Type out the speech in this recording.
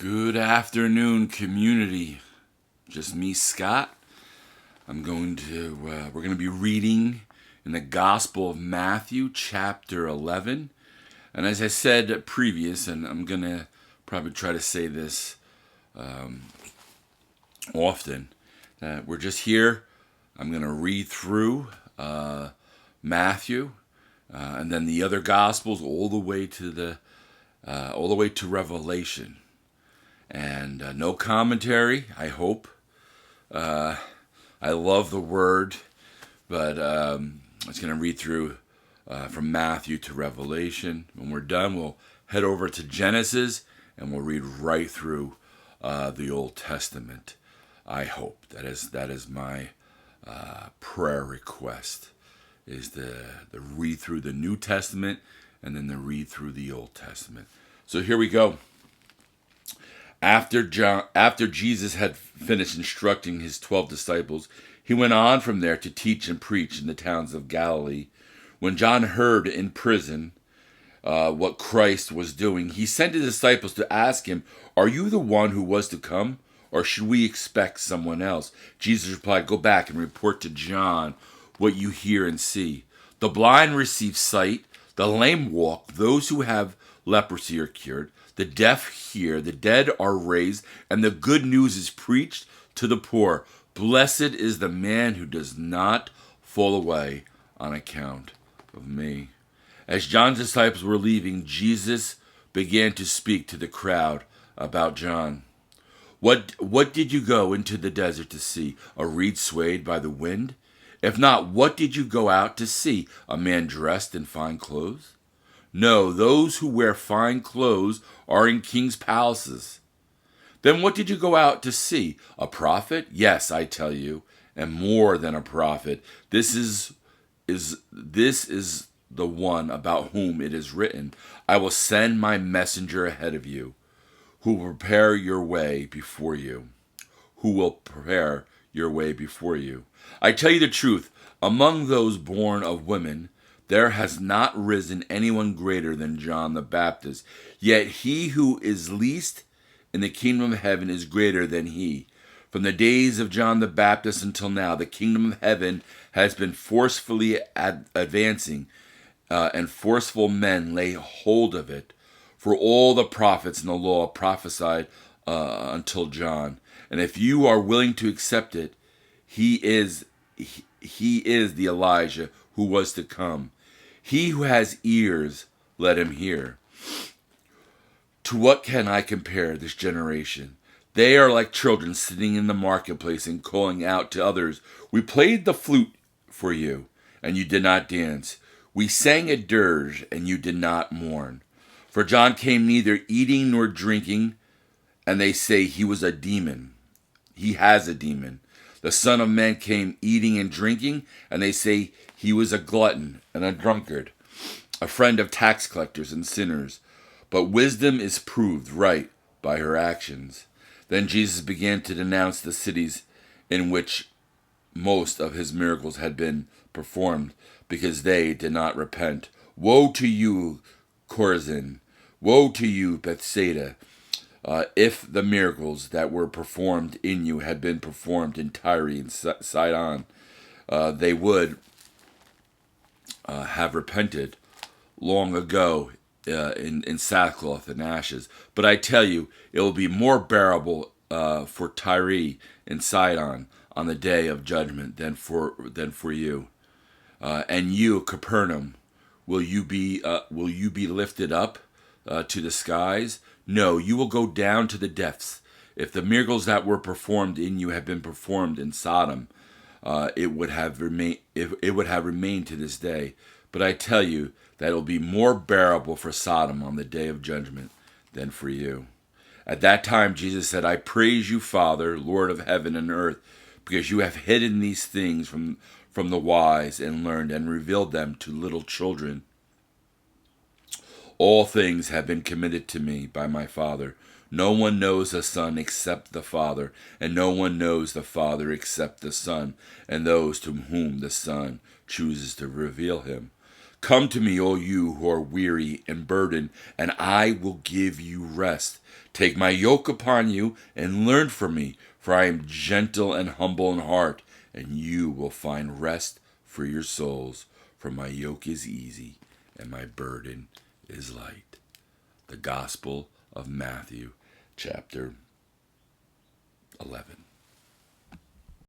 Good afternoon, community. Just me, Scott. We're going to be reading in the Gospel of Matthew, chapter 11. And as I said previous, and I'm going to probably try to say this often, we're just here. I'm going to read through Matthew, and then the other Gospels all the way to Revelation. And no commentary, I hope. I love the word, but I'm just going to read through from Matthew to Revelation. When we're done, we'll head over to Genesis, and we'll read right through the Old Testament. I hope. That is my prayer request, is the read through the New Testament and then the read through the Old Testament. So here we go. After Jesus had finished instructing his 12 disciples, he went on from there to teach and preach in the towns of Galilee. When John heard in prison what Christ was doing, he sent his disciples to ask him, "Are you the one who was to come, or should we expect someone else?" Jesus replied, "Go back and report to John what you hear and see. The blind receive sight, the lame walk, those who have leprosy are cured, the deaf hear, the dead are raised, and the good news is preached to the poor. Blessed is the man who does not fall away on account of me." As John's disciples were leaving, Jesus began to speak to the crowd about John. What did you go into the desert to see? A reed swayed by the wind? If not, what did you go out to see? A man dressed in fine clothes? No, those who wear fine clothes are in king's palaces. Then what did you go out to see? A prophet? Yes, I tell you, and more than a prophet. This is the one about whom it is written, "I will send my messenger ahead of you, who will prepare your way before you." I tell you the truth, among those born of women, there has not risen anyone greater than John the Baptist. Yet he who is least in the kingdom of heaven is greater than he. From the days of John the Baptist until now, the kingdom of heaven has been forcefully advancing, and forceful men lay hold of it. For all the prophets in the law prophesied until John. And if you are willing to accept it, he is the Elijah who was to come. He who has ears, let him hear. To what can I compare this generation? They are like children sitting in the marketplace and calling out to others, "We played the flute for you, and you did not dance. We sang a dirge, and you did not mourn." For John came neither eating nor drinking, and they say he was a demon. He has a demon. The Son of Man came eating and drinking, and they say he was a glutton and a drunkard, a friend of tax collectors and sinners. But wisdom is proved right by her actions. Then Jesus began to denounce the cities in which most of his miracles had been performed, because they did not repent. "Woe to you, Chorazin! Woe to you, Bethsaida! If the miracles that were performed in you had been performed in Tyre and Sidon, they would have repented long ago in sackcloth and ashes. But I tell you, it will be more bearable for Tyre and Sidon on the day of judgment than for you. And you, Capernaum, will you be lifted up to the skies? No, you will go down to the depths. If the miracles that were performed in you had been performed in Sodom, it would have remained to this day. But I tell you that it will be more bearable for Sodom on the day of judgment than for you. At that time, Jesus said, "I praise you, Father, Lord of heaven and earth, because you have hidden these things from the wise and learned and revealed them to little children. All things have been committed to me by my Father. No one knows the Son except the Father, and no one knows the Father except the Son, and those to whom the Son chooses to reveal him. Come to me, all you who are weary and burdened, and I will give you rest. Take my yoke upon you and learn from me, for I am gentle and humble in heart, and you will find rest for your souls. For my yoke is easy and my burden is light. The Gospel of Matthew, chapter 11.